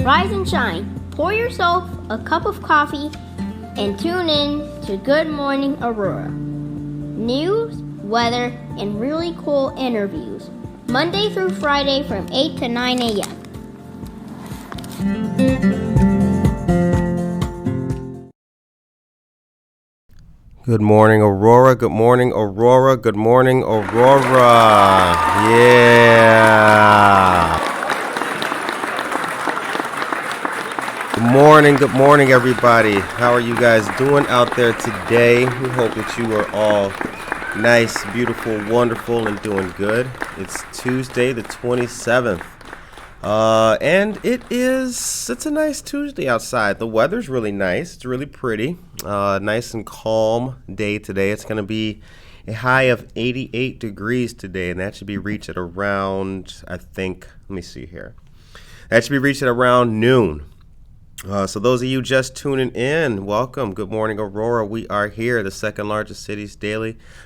Rise and shine. Pour yourself a cup of coffee and tune in to Good Morning Aurora. News, weather, and really cool interviews. Monday through Friday from 8 to 9 a.m. Good morning, Aurora. Good morning, Aurora. Good morning, Aurora. Yeah. Good morning, everybody. How are you guys doing out there today? We hope that you are all nice, beautiful, wonderful, and doing good. It's Tuesday, the 27th. And it's a nice Tuesday outside. The weather's really nice. It's really pretty. Nice and calm day today. It's going to be a high of 88 degrees today, and that should be reached at around, let me see here. That should be reached at around noon. So those of you just tuning in, welcome. Good morning, Aurora. We are here, the second largest city's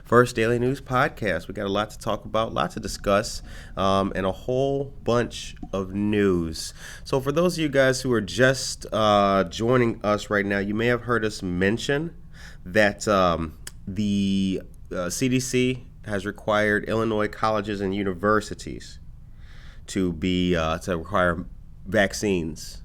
first daily news podcast. We got a lot to talk about, lots to discuss, and a whole bunch of news. So for those of you guys who are just joining us right now, you may have heard us mention that the CDC has required Illinois colleges and universities to require vaccines.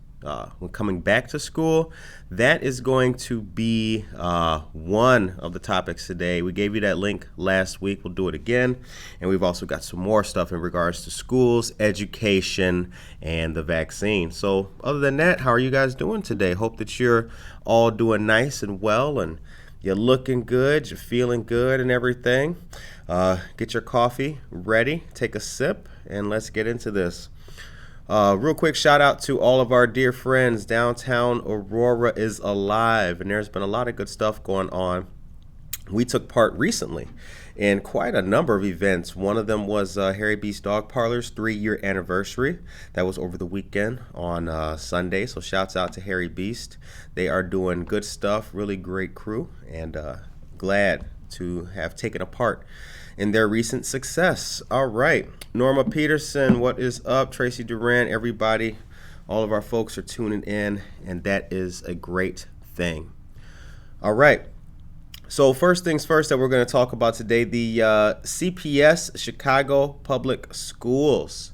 When coming back to school. That is going to be one of the topics today. We gave you that link last week. We'll do it again. And we've also got some more stuff in regards to schools, education, and the vaccine. So other than that, how are you guys doing today? Hope that you're all doing nice and well and you're looking good, you're feeling good and everything. Get your coffee ready, take a sip, and let's get into this. Real quick shout out to all of our dear friends. Downtown Aurora is alive, and there's been a lot of good stuff going on. We took part recently in quite a number of events. One of them was Harry Beast Dog Parlor's 3-year anniversary. That was over the weekend on Sunday, so shouts out to Harry Beast. They are doing good stuff, really great crew, and glad to have taken a part in their recent success. All right, Norma Peterson, what is up? Tracy Duran, everybody, all of our folks are tuning in, and that is a great thing. All right, so first things first that we're going to talk about today, the CPS, Chicago Public Schools,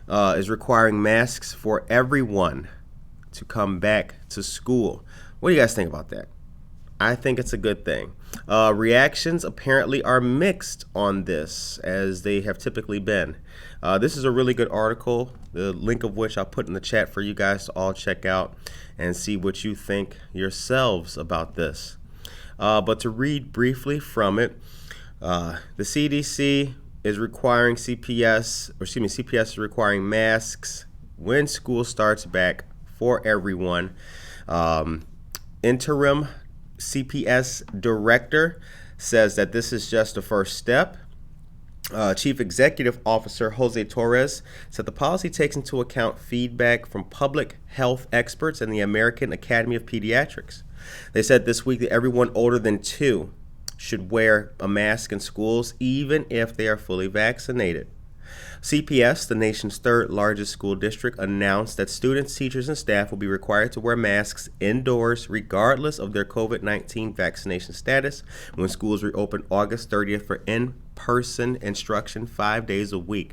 is requiring masks for everyone to come back to school. What do you guys think about that? I think it's a good thing. Reactions apparently are mixed on this, as they have typically been. This is a really good article, the link of which I'll put in the chat for you guys to all check out and see what you think yourselves about this. But to read briefly from it, the CDC is requiring CPS is requiring masks when school starts back for everyone. Interim CPS director says that this is just the first step. Chief Executive Officer Jose Torres said the policy takes into account feedback from public health experts and the American Academy of Pediatrics. They said this week that everyone older than 2 should wear a mask in schools, even if they are fully vaccinated. CPS, the nation's third largest school district, announced that students, teachers, and staff will be required to wear masks indoors regardless of their COVID-19 vaccination status when schools reopen August 30th for in-person instruction 5 days a week.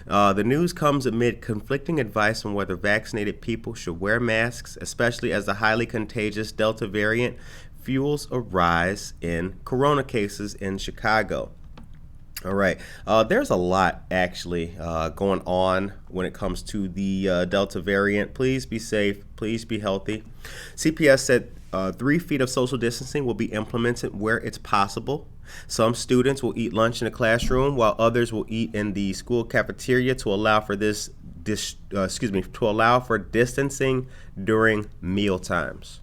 The news comes amid conflicting advice on whether vaccinated people should wear masks, especially as the highly contagious Delta variant fuels a rise in corona cases in Chicago. All right. There's a lot actually going on when it comes to the Delta variant. Please be safe. Please be healthy. CPS said 3 feet of social distancing will be implemented where it's possible. Some students will eat lunch in a classroom while others will eat in the school cafeteria to allow for distancing during meal times.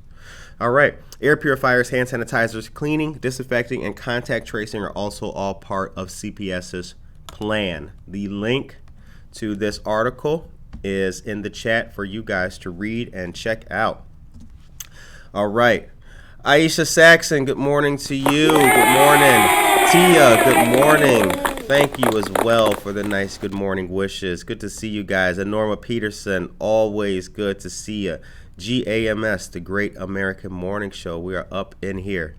All right. Air purifiers, hand sanitizers, cleaning, disinfecting, and contact tracing are also all part of CPS's plan. The link to this article is in the chat for you guys to read and check out. All right. Aisha Saxon, good morning to you. Good morning. Tia, good morning. Thank you as well for the nice good morning wishes. Good to see you guys. And Norma Peterson, always good to see you. GAMS, the Great American Morning Show. We are up in here.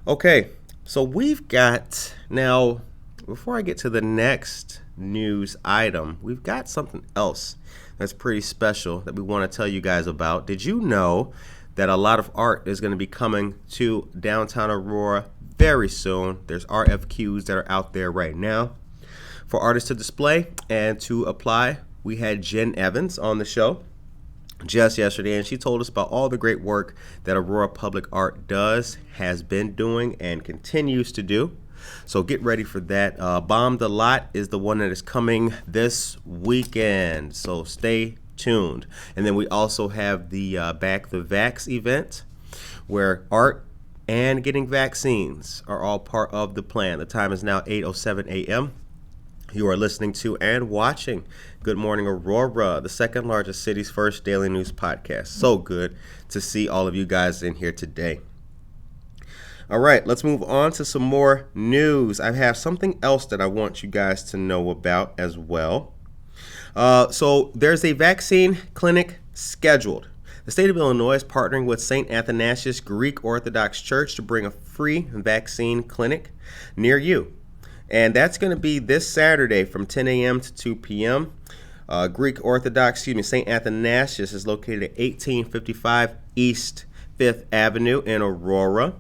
Okay, so we've got, now, before I get to the next news item, we've got something else that's pretty special that we want to tell you guys about. Did you know that a lot of art is going to be coming to downtown Aurora very soon? There's RFQs that are out there right now for artists to display and to apply. We had Jen Evans on the show just yesterday, and she told us about all the great work that Aurora Public Art has been doing, and continues to do. So get ready for that. Bomb the Lot is the one that is coming this weekend, so stay tuned. And then we also have the Back the Vax event, where art and getting vaccines are all part of the plan. The time is now 8:07 a.m. You are listening to and watching Good Morning Aurora, the second largest city's first daily news podcast. So good to see all of you guys in here today. All right, let's move on to some more news. I have something else that I want you guys to know about as well. So there's a vaccine clinic scheduled. The state of Illinois is partnering with St. Athanasius Greek Orthodox Church to bring a free vaccine clinic near you. And that's going to be this Saturday from 10 a.m. to 2 p.m. St. Athanasius is located at 1855 East 5th Avenue in Aurora.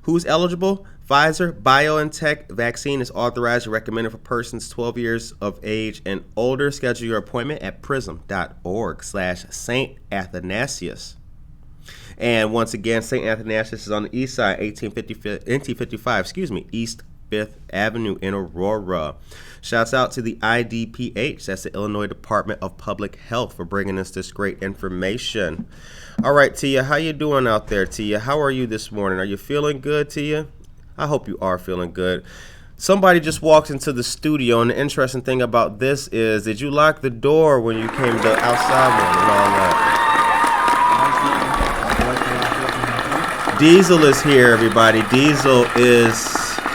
Who's eligible? Pfizer BioNTech vaccine is authorized and recommended for persons 12 years of age and older. Schedule your appointment at prism.org/St. Athanasius. And once again, St. Athanasius is on the east side, 1855, East 5th Avenue in Aurora. Shouts out to the IDPH, that's the Illinois Department of Public Health, for bringing us this great information. All right, Tia, how you doing out there, Tia? How are you this morning? Are you feeling good, Tia? I hope you are feeling good. Somebody just walked into the studio, and the interesting thing about this is, did you lock the door when you came to outside and all that? Diesel is here, everybody. Diesel is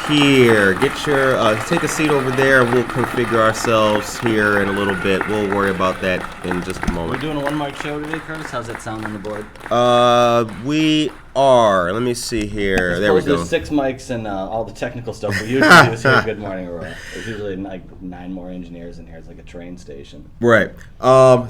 here. Get your take a seat over there, and we'll configure ourselves here in a little bit. We'll worry about that in just a moment. We're doing a one mic show today, Curtis. How's that sound on the board? We are. Let me see here. There we go. There's 6 mics and all the technical stuff we usually do is here at Good Morning Aurora. There's usually like 9 more engineers in here. It's like a train station. Right.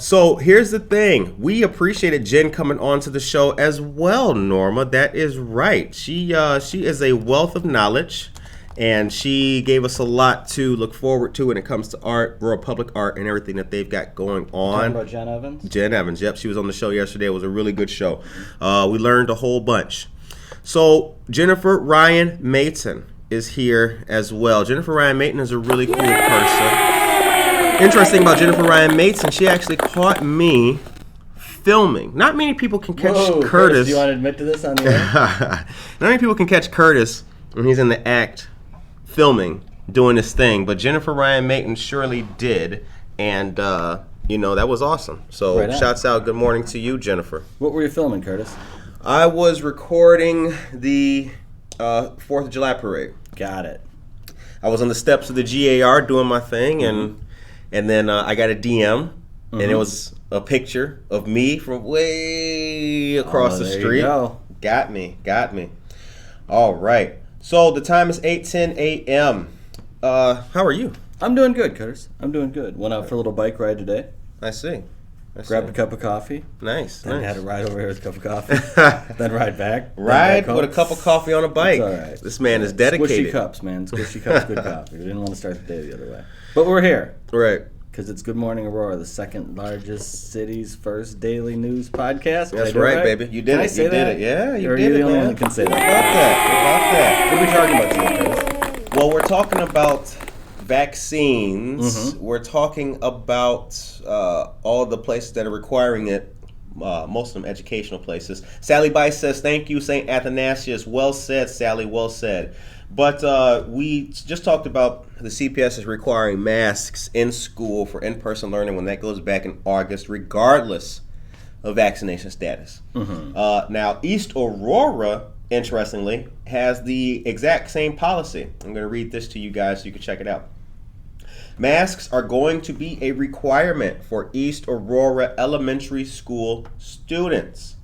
So here's the thing. We appreciated Jen coming on to the show as well, Norma. That is right. She is a wealth of knowledge. And she gave us a lot to look forward to when it comes to art, Aurora Public Art, and everything that they've got going on. Talking about Jen Evans? Jen Evans, yep. She was on the show yesterday. It was a really good show. We learned a whole bunch. So Jennifer Ryan Mayton is here as well. Jennifer Ryan Mayton is a really cool person. Interesting about Jennifer Ryan Mayton, she actually caught me filming. Not many people can catch Curtis. Do you want to admit to this on the air? Not many people can catch Curtis when he's in the act filming, doing this thing, but Jennifer Ryan Mayton surely did, and that was awesome. So right shouts out, good morning to you, Jennifer. What were you filming, Curtis? I was recording the 4th of July parade. Got it. I was on the steps of the GAR doing my thing, and then I got a DM, and it was a picture of me from way across the street. You go. Got me. All right. So the time is 8:10 a.m. How are you? I'm doing good, Curtis. I'm doing good. Went out for a little bike ride today. I see. Grabbed a cup of coffee. Nice. Then had to ride over here with a cup of coffee. Then ride back. Ride with a cup of coffee on a bike. That's all right. This man is dedicated. Squishy cups, man. Squishy cups, good coffee. We didn't want to start the day the other way. But we're here. Right. Because it's Good Morning Aurora, the second largest city's first daily news podcast. That's right, baby. You did it. You did it. Yeah, you did it. You're the only man. one that can say that. About that. What are we talking about today, Curtis? Well, we're talking about vaccines. We're talking about all the places that are requiring it. Most of them educational places. Sally Bice says, thank you, St. Athanasius. Well said, Sally, well said. But we just talked about the CPS is requiring masks in school for in-person learning when that goes back in August, regardless of vaccination status. Now, East Aurora, interestingly, has the exact same policy. I'm going to read this to you guys so you can check it out. Masks are going to be a requirement for East Aurora Elementary School students.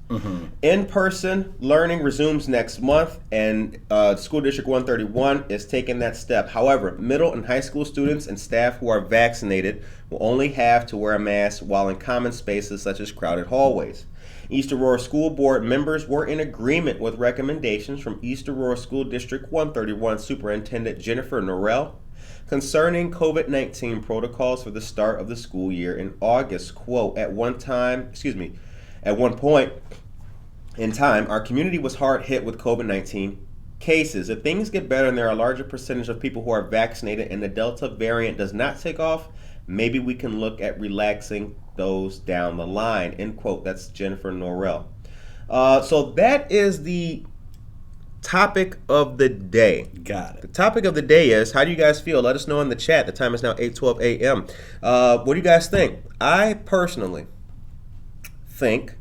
In-person learning resumes next month, and School District 131 is taking that step. However, middle and high school students and staff who are vaccinated will only have to wear a mask while in common spaces such as crowded hallways. East Aurora School Board members were in agreement with recommendations from East Aurora School District 131 Superintendent Jennifer Norrell concerning COVID-19 protocols for the start of the school year in August. Quote, at one point in time, our community was hard hit with COVID-19 cases. If things get better and there are a larger percentage of people who are vaccinated and the Delta variant does not take off, maybe we can look at relaxing those down the line, end quote. That's Jennifer Norrell. So that is the topic of the day. Got it. The topic of the day is, how do you guys feel? Let us know in the chat. The time is now 8:12 a.m. What do you guys think? I personally think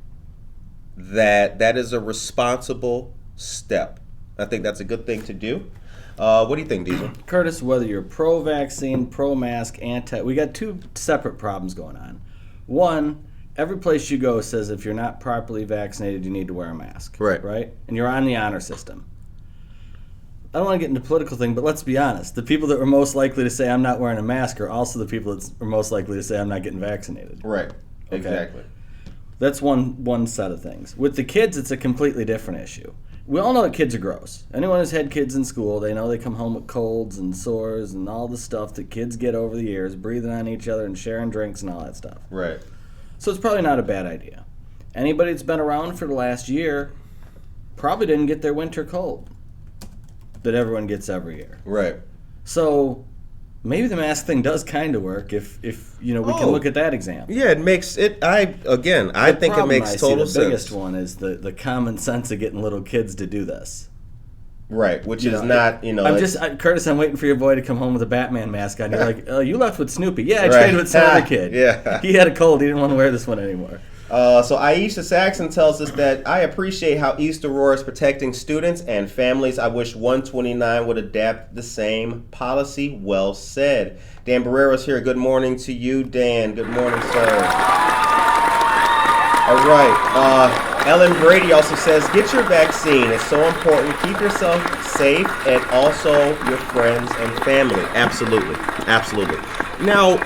that is a responsible step. I think that's a good thing to do. What do you think, Diesel? Curtis, whether you're pro-vaccine, pro-mask, we got two separate problems going on. One, every place you go says if you're not properly vaccinated, you need to wear a mask. Right? And you're on the honor system. I don't want to get into a political thing, but let's be honest. The people that are most likely to say I'm not wearing a mask are also the people that are most likely to say I'm not getting vaccinated. Right. Okay? Exactly. That's one set of things. With the kids, it's a completely different issue. We all know that kids are gross. Anyone who's had kids in school, they know they come home with colds and sores and all the stuff that kids get over the years, breathing on each other and sharing drinks and all that stuff. Right. So it's probably not a bad idea. Anybody that's been around for the last year probably didn't get their winter cold that everyone gets every year. Right. So maybe the mask thing does kind of work if we can look at that example. Yeah, it makes it. I think it makes total sense. The biggest one is the common sense of getting little kids to do this. Right, which is not, Curtis, I'm waiting for your boy to come home with a Batman mask on. You're like, oh, you left with Snoopy. Yeah, I traded with some other kid. Yeah. He had a cold. He didn't want to wear this one anymore. So Aisha Saxon tells us that I appreciate how East Aurora is protecting students and families. I wish 129 would adapt the same policy. Well said. Dan Barrero's here. Good morning to you, Dan. Good morning, sir. All right. Ellen Brady also says, get your vaccine. It's so important. Keep yourself safe and also your friends and family. Absolutely. Absolutely. Now,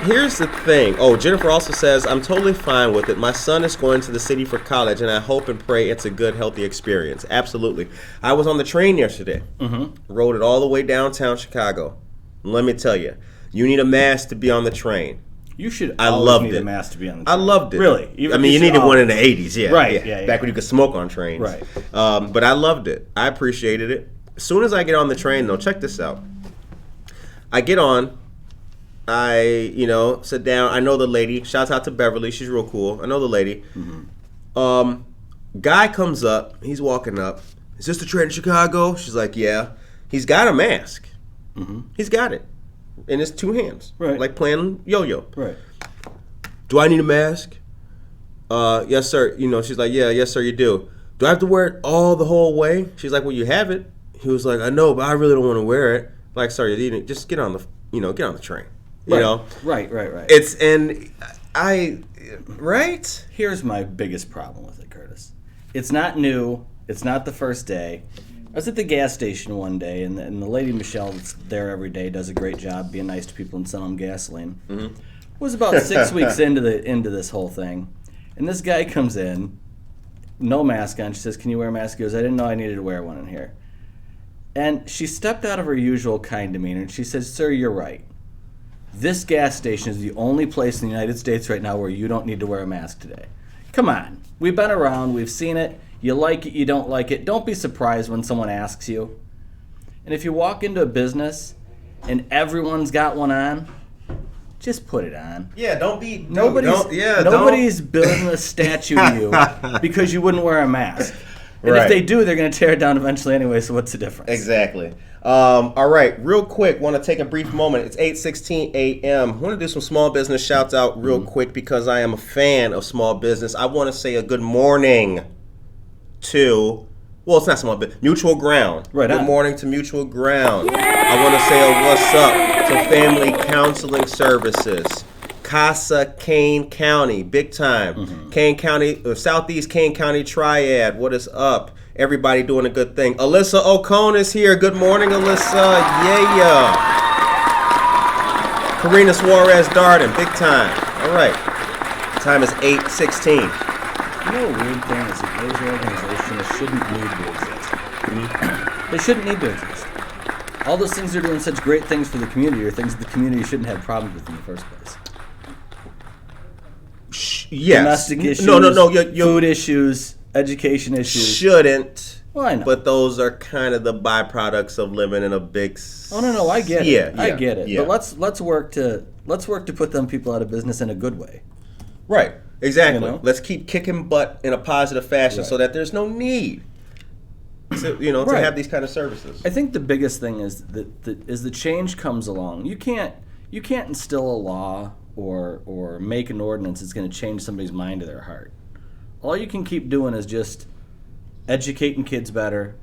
here's the thing. Oh, Jennifer also says, I'm totally fine with it. My son is going to the city for college, and I hope and pray it's a good, healthy experience. Absolutely. I was on the train yesterday. Rode it all the way downtown Chicago. Let me tell you, you need a mask to be on the train. You should I always loved need it. a mask to be on the train. I loved it. Really? You needed one in the 80s, yeah. Right, yeah. Back when you could smoke on trains. Right. But I loved it. I appreciated it. As soon as I get on the train, though, check this out. I get on. I, sit down. I know the lady. Shouts out to Beverly. She's real cool. I know the lady. Guy comes up. He's walking up. Is this the train in Chicago? She's like, yeah. He's got a mask. He's got it in his two hands. Right. Like playing yo-yo. Right. Do I need a mask? Yes, sir. She's like, yeah, yes, sir, you do. Do I have to wear it all the whole way? She's like, well, you have it. He was like, I know, but I really don't want to wear it. Like, sorry, just get on the, get on the train. Right. Right? Here's my biggest problem with it, Curtis. It's not new. It's not the first day. I was at the gas station one day, and the lady Michelle that's there every day does a great job being nice to people and selling them gasoline. It was about 6 weeks into this whole thing, and this guy comes in, no mask on. She says, "Can you wear a mask?" He goes, "I didn't know I needed to wear one in here." And she stepped out of her usual kind demeanor, and she says, "Sir, you're right. This gas station is the only place in the United States right now where you don't need to wear a mask today. Come on. We've been around. We've seen it. You like it. You don't like it. Don't be surprised when someone asks you. And if you walk into a business and everyone's got one on, just put it on. Yeah, don't be... Nobody's building a statue to you because you wouldn't wear a mask. And if they do, they're going to tear it down eventually anyway, so what's the difference? Exactly. All right, real quick, want to take a brief moment. It's 8:16 a.m. want to do some small business shouts out real quick because I am a fan of small business. I want to say a good morning to, well, it's not small business, Mutual Ground. Right on. Good morning to Mutual Ground. Yeah! I want to say a what's up to family counseling services. Casa Kane County, big time. Kane County, Southeast Kane County Triad, what is up? Everybody doing a good thing. Alyssa Ocone is here. Good morning, Alyssa. Yeah. Karina Suarez Darden, big time. All right. Time is 8:16. You know, a weird thing is that those organizations shouldn't need to exist. They shouldn't need to exist. All those things are doing such great things for the community are things that the community shouldn't have problems with in the first place. Yes. Domestic issues, No. Food issues, education issues. Shouldn't. Well, I know. But those are kind of the byproducts of living in a big. Oh no, I get it. Yeah, I get it. Yeah. But let's work to put them people out of business in a good way. Right. Exactly. You know? Let's keep kicking butt in a positive fashion so that there's no need to, to have these kind of services. I think the biggest thing is that as the change comes along, you can't instill a law or make an ordinance that's going to change somebody's mind to their heart. All you can keep doing is just educating kids better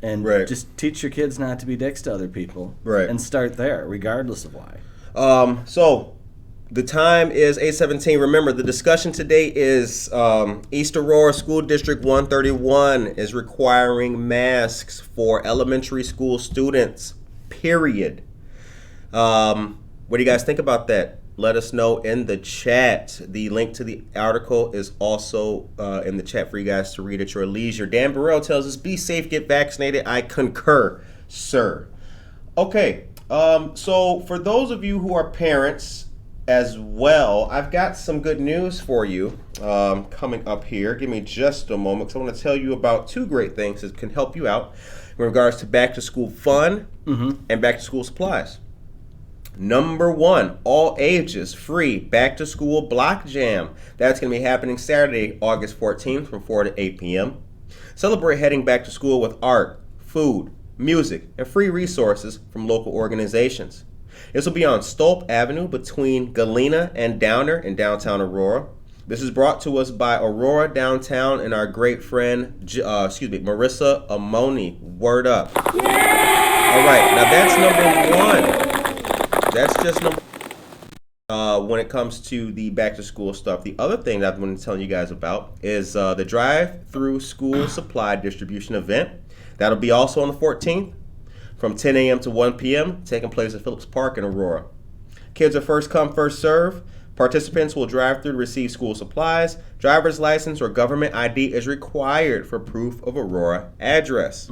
and just teach your kids not to be dicks to other people. Right. And start there, regardless of why. So the time is 8:17. Remember, the discussion today is East Aurora School District 131 is requiring masks for elementary school students, period. What do you guys think about that? Let us know in the chat. The link to the article is also in the chat for you guys to read at your leisure. Dan Burrell tells us, be safe, get vaccinated. I concur, sir. Okay, so for those of you who are parents as well, I've got some good news for you coming up here. Give me just a moment because I want to tell you about two great things that can help you out in regards to back to school fun and back to school supplies. Number one, all ages free back to school block jam. That's going to be happening Saturday, August 14th from 4 to 8 p.m. Celebrate heading back to school with art, food, music, and free resources from local organizations. This will be on Stolp Avenue between Galena and Downer in downtown Aurora. This is brought to us by Aurora Downtown and our great friend, Marissa Amoni. Word up. Yay! All right, now that's number one. That's just number when it comes to the back to school stuff. The other thing that I've been telling you guys about is the drive-through school supply distribution event. That'll be also on the 14th from 10 a.m. to 1 p.m. taking place at Phillips Park in Aurora. Kids are first come, first serve. Participants will drive through to receive school supplies. Driver's license or government ID is required for proof of Aurora address.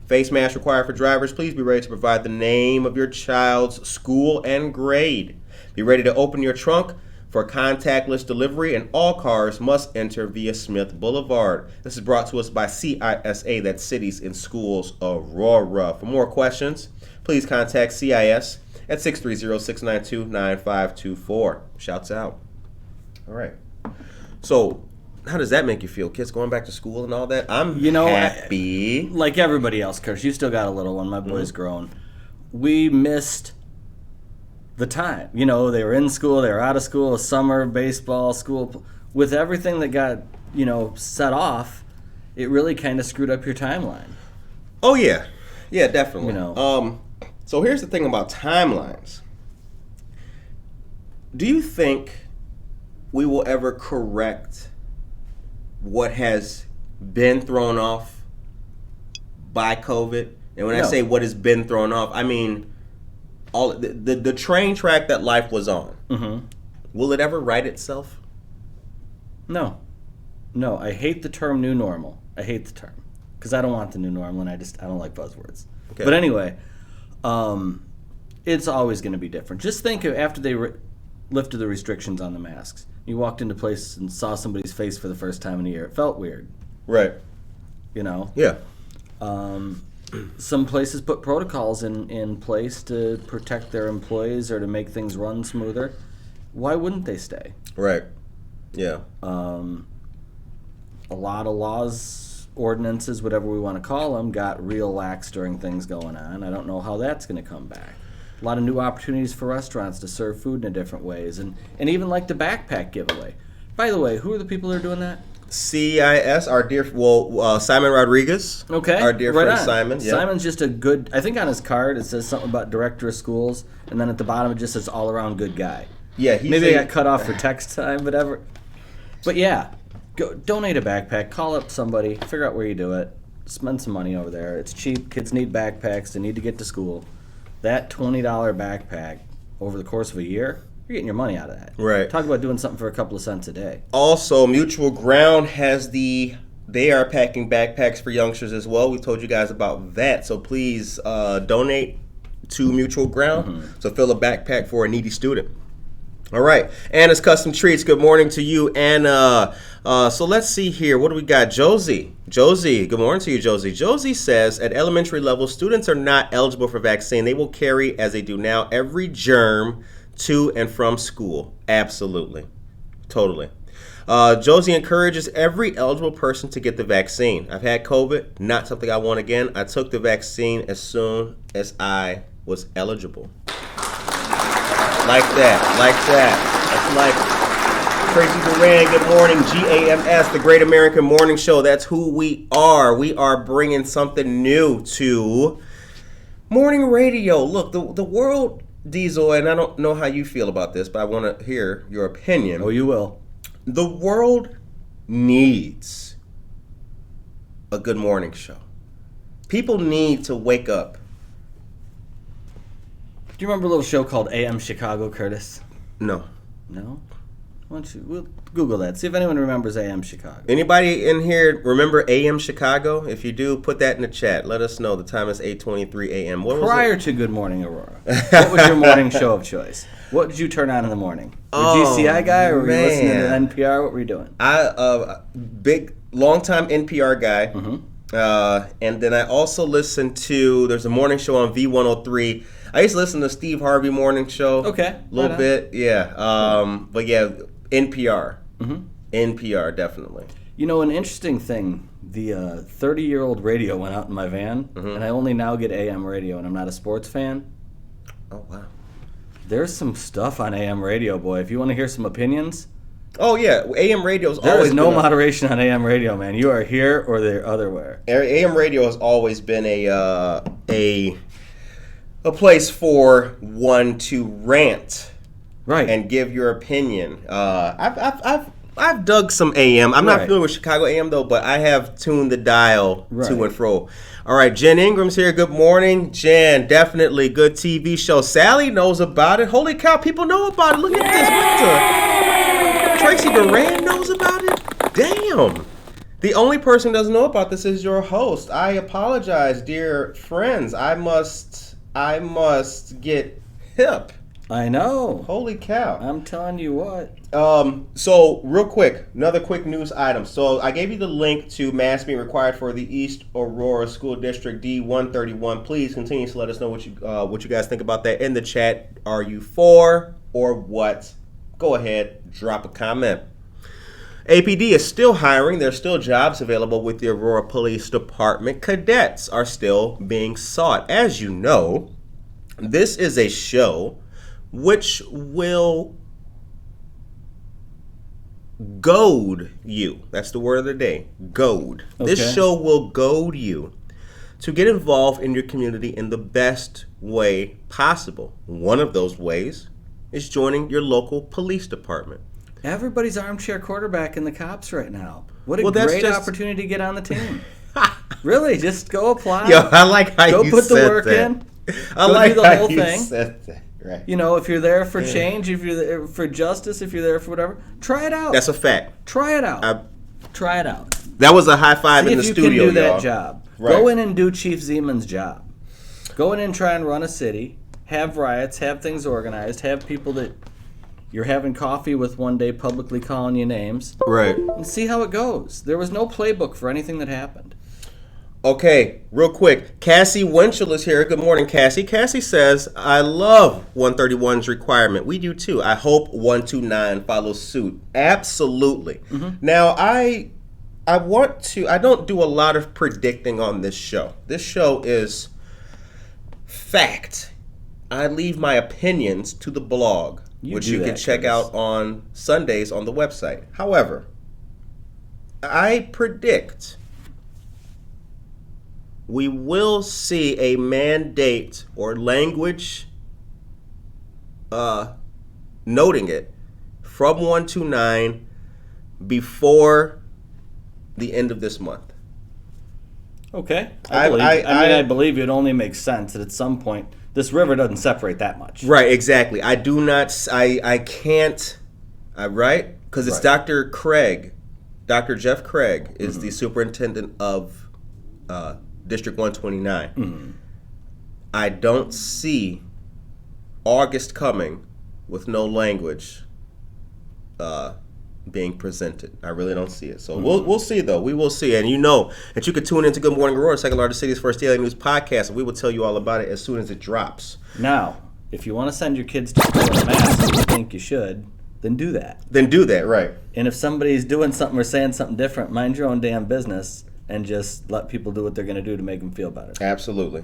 Face mask required for drivers. Please be ready to provide the name of your child's school and grade. Be ready to open your trunk for contactless delivery, and all cars must enter via Smith Boulevard. This is brought to us by CISA, that's Cities in Schools Aurora. For more questions, please contact CIS at 630-692-9524. Shouts out. All right. So, how does that make you feel? Kids going back to school and all that? I'm happy. Like everybody else, Kirsch, you still got a little one. My boy's grown. We missed the time. They were in school, they were out of school, summer, baseball, school. With everything that got, set off, it really kind of screwed up your timeline. Oh, yeah. Yeah, definitely. So here's the thing about timelines. Do you think we will ever correct what has been thrown off by COVID? And when I say what has been thrown off, I mean all the train track that life was on. Will it ever right itself? No, I hate the term new normal. I hate the term because I don't want the new normal, and I don't like buzzwords. Okay. But anyway, it's always going to be different. Just think of after they lifted the restrictions on the masks. You walked into a place and saw somebody's face for the first time in a year. It felt weird. Right. Yeah. Some places put protocols in place to protect their employees or to make things run smoother. Why wouldn't they stay? Right. Yeah. A lot of laws, ordinances, whatever we want to call them, got real lax during things going on. I don't know how that's going to come back. A lot of new opportunities for restaurants to serve food in different ways, and even like the backpack giveaway. By the way, who are the people that are doing that? CIS, our dear, Simon Rodriguez. Okay. Our dear right friend on. Simon. Yeah. Simon's just a good, I think on his card it says something about director of schools, and then at the bottom it just says all around good guy. Yeah, he's Maybe I got cut off for text time, whatever. But yeah, go donate a backpack. Call up somebody. Figure out where you do it. Spend some money over there. It's cheap. Kids need backpacks. They need to get to school. That $20 backpack over the course of a year, you're getting your money out of that. Right. Talk about doing something for a couple of cents a day. Also, Mutual Ground has they are packing backpacks for youngsters as well. We told you guys about that. So please donate to Mutual Ground to fill a backpack for a needy student. All right. Anna's Custom Treats, good morning to you, Anna. So let's see here. What do we got? Josie, good morning to you, Josie. Josie says, at elementary level, students are not eligible for vaccine. They will carry, as they do now, every germ to and from school. Absolutely. Totally. Josie encourages every eligible person to get the vaccine. I've had COVID, not something I want again. I took the vaccine as soon as I was eligible. Like that. That's like Tracy Duran, good morning. GAMS, the Great American Morning Show. That's who we are. We are bringing something new to morning radio. Look, the world, Diesel, and I don't know how you feel about this, but I want to hear your opinion. Oh, you will. The world needs a good morning show. People need to wake up. Do you remember a little show called AM Chicago, Curtis? No. No? We'll Google that. See if anyone remembers AM Chicago. Anybody in here remember AM Chicago? If you do, put that in the chat. Let us know. The time is 8:23 a.m. What was Prior to Good Morning Aurora, what was your morning show of choice? What did you turn on in the morning? Were you GCI guy or were you listening to NPR? What were you doing? Big, long-time NPR guy. And then I also listened to, there's a morning show on V103. I used to listen to Steve Harvey morning show. Okay. A little bit, yeah. But yeah, NPR. NPR, definitely. You know, an interesting thing, the 30-year-old radio went out in my van, and I only now get AM radio, and I'm not a sports fan. Oh, wow. There's some stuff on AM radio, boy. If you want to hear some opinions. Oh, yeah. AM radio's always There is no been moderation on AM radio, man. You are here or they're otherwhere. AM radio has always been a place for one to rant, right, and give your opinion. I've dug some AM. I'm not familiar with Chicago AM though, but I have tuned the dial to and fro. All right, Jen Ingram's here. Good morning, Jen. Definitely good TV show. Sally knows about it. Holy cow, people know about it. Look at this. Tracy Duran knows about it. Damn. The only person who doesn't know about this is your host. I apologize, dear friends. I must get hip. I know. Holy cow. I'm telling you what. So real quick, another quick news item. So I gave you the link to masks being required for the East Aurora School District D131. Please continue to let us know what you guys think about that in the chat. Are you for or what? Go ahead, drop a comment. APD is still hiring. There's still jobs available with the Aurora Police Department. Cadets are still being sought. As you know, this is a show which will goad you. That's the word of the day. Goad. Okay. This show will goad you to get involved in your community in the best way possible. One of those ways is joining your local police department. Everybody's armchair quarterback in the cops right now. What a great opportunity to get on the team. Really, just go apply. Yo, I like how you said that. Go put the work in. I like do the whole thing. Said that. Right. You know, if you're there for change, if you're there for justice, if you're there for whatever, try it out. That's a fact. Try it out. Try it out. That was a high five in the studio, See if you can do y'all. that job. Right. Go in and do Chief Zeman's job. Go in and try and run a city, have riots, have things organized, have people that you're having coffee with one day publicly calling you names. Right. And see how it goes. There was no playbook for anything that happened. Okay, real quick. Cassie Winchell is here. Good morning, Cassie. Cassie says, I love 131's requirement. We do too. I hope 129 follows suit. Absolutely. Now, I don't do a lot of predicting on this show. This show is fact. I leave my opinions to the blog, which you can check out on Sundays on the website. However, I predict we will see a mandate or language noting it from 129 before the end of this month. Okay. I believe it only makes sense that at some point this river doesn't separate that much. Right, exactly. I do not, I can't, right? Because it's Right. Dr. Craig, Dr. Jeff Craig is the superintendent of District 129. I don't see August coming with no language being presented. I really don't see it. So we'll see, though. We will see. And you know that you can tune into Good Morning Aurora, second largest city's first daily news podcast, and we will tell you all about it as soon as it drops. Now, if you want to send your kids to school in a mask and you think you should, then do that. Then do that, right. And if somebody's doing something or saying something different, mind your own damn business and just let people do what they're going to do to make them feel better. Absolutely.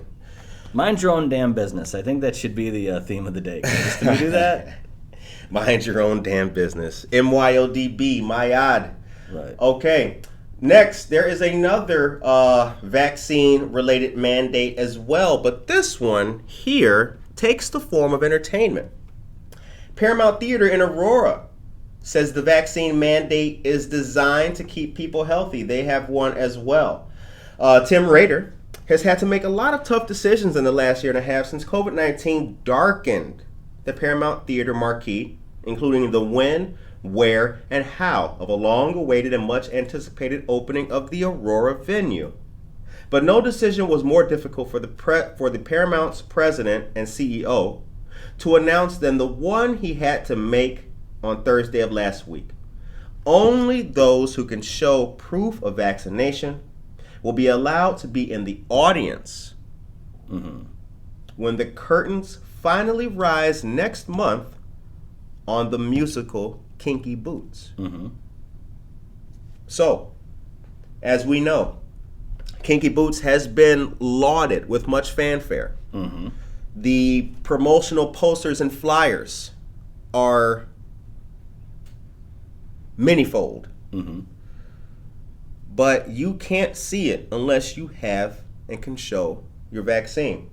Mind your own damn business. I think that should be the theme of the day. Can we do that? Mind your own damn business. MYODB, Myod. Right. Okay. Next, there is another vaccine-related mandate as well, but this one here takes the form of entertainment. Paramount Theater in Aurora says the vaccine mandate is designed to keep people healthy. They have one as well. Tim Rader has had to make a lot of tough decisions in the last year and a half since COVID-19 darkened the Paramount Theater marquee, including the when, where, and how of a long-awaited and much-anticipated opening of the Aurora venue. But no decision was more difficult for the Paramount's president and CEO to announce than the one he had to make on Thursday of last week. Only those who can show proof of vaccination will be allowed to be in the audience when the curtains finally rise next month on the musical Kinky Boots. So, as we know, Kinky Boots has been lauded with much fanfare. The promotional posters and flyers are manyfold. But you can't see it unless you have and can show your vaccine.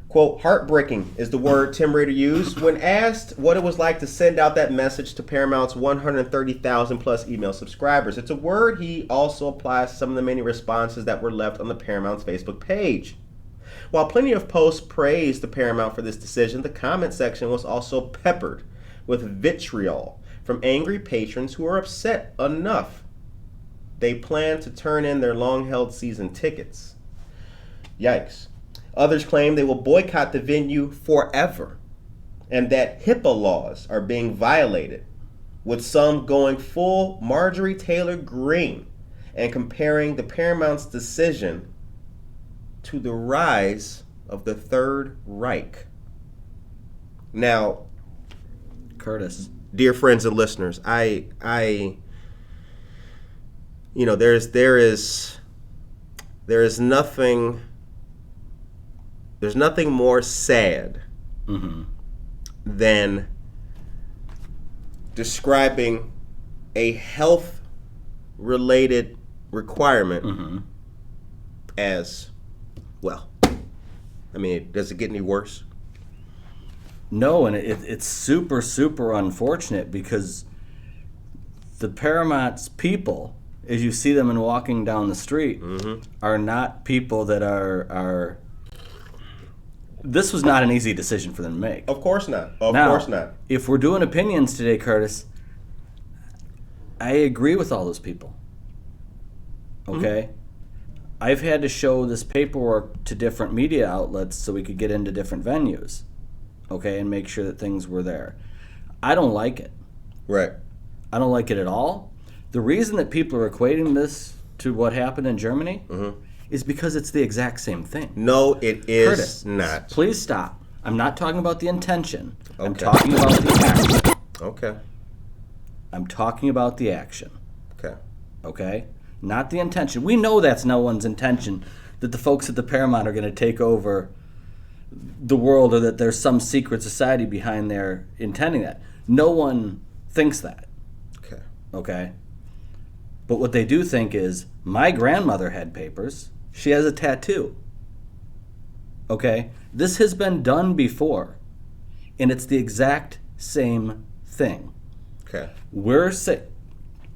Quote, heartbreaking is the word Tim Rader used when asked what it was like to send out that message to Paramount's 130,000 plus email subscribers. It's a word he also applies to some of the many responses that were left on the Paramount's Facebook page. While plenty of posts praised the Paramount for this decision, the comment section was also peppered with vitriol from angry patrons who are upset enough they plan to turn in their long-held season tickets. Yikes. Others claim they will boycott the venue forever and that HIPAA laws are being violated, with some going full Marjorie Taylor Greene and comparing the Paramount's decision to the rise of the Third Reich. Now, Curtis, dear friends and listeners, there's nothing more sad than describing a health-related requirement as, well, I mean, does it get any worse? no, and it's super, super unfortunate because the Paramount's people, as you see them and walking down the street, are not people that are. This was not an easy decision for them to make. Of course not. Of Now, course not. If we're doing opinions today, Curtis, I agree with all those people. Okay? I've had to show this paperwork to different media outlets so we could get into different venues. Okay? And make sure that things were there. I don't like it. Right. I don't like it at all. The reason that people are equating this to what happened in Germany is because it's the exact same thing. No, it is Curtis, not. Please stop. I'm not talking about the intention. I'm Okay. talking about the action. Okay. I'm talking about the action. Okay. Okay? Not the intention. We know that's no one's intention, that the folks at the Paramount are going to take over the world or that there's some secret society behind there intending that. No one thinks that. Okay. Okay? But what they do think is, my grandmother had papers. She has a tattoo. Okay? This has been done before. And it's the exact same thing. Okay. We're sick.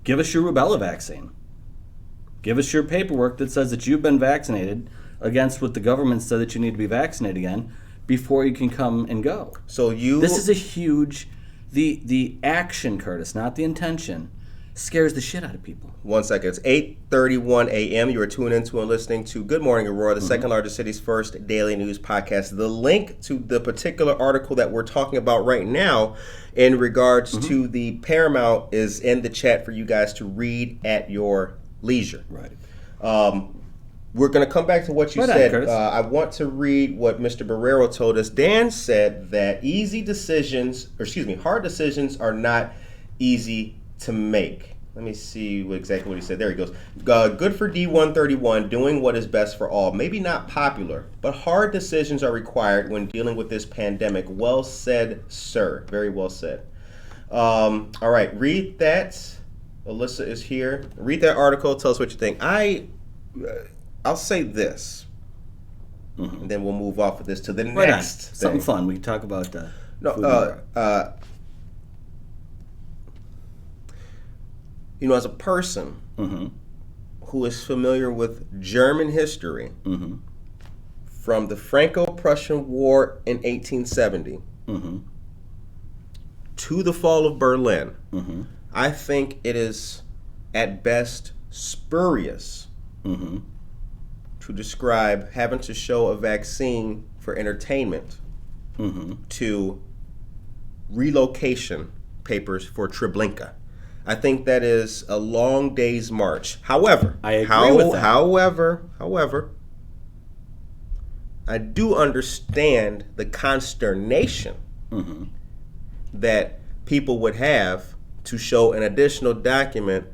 Give us your rubella vaccine. Give us your paperwork that says that you've been vaccinated against what the government said that you need to be vaccinated again before you can come and go. So This is a huge... The action, Curtis, not the intention, scares the shit out of people. 1 second. It's 8:31 a.m. You are tuning into and listening to Good Morning Aurora, the second largest city's first daily news podcast. The link to the particular article that we're talking about right now in regards to the Paramount is in the chat for you guys to read at your leisure. Right. We're going to come back to what you Right on, said. Curtis. I want to read what Mr. Barrero told us. Dan said that hard decisions are not easy to make. Let me see exactly what he said. There he goes. Good for D131, doing what is best for all. Maybe not popular, but hard decisions are required when dealing with this pandemic. Well said, sir. Very well said. All right, read that. Alyssa is here. Read that article. Tell us what you think. I'll say this, and then we'll move off of this to the next thing. Something fun. We can talk about food as a person who is familiar with German history, from the Franco-Prussian War in 1870 to the fall of Berlin, I think it is at best spurious to describe having to show a vaccine for entertainment to relocation papers for Treblinka. I think that is a long day's march. However, I agree with that. However, I do understand the consternation that people would have to show an additional document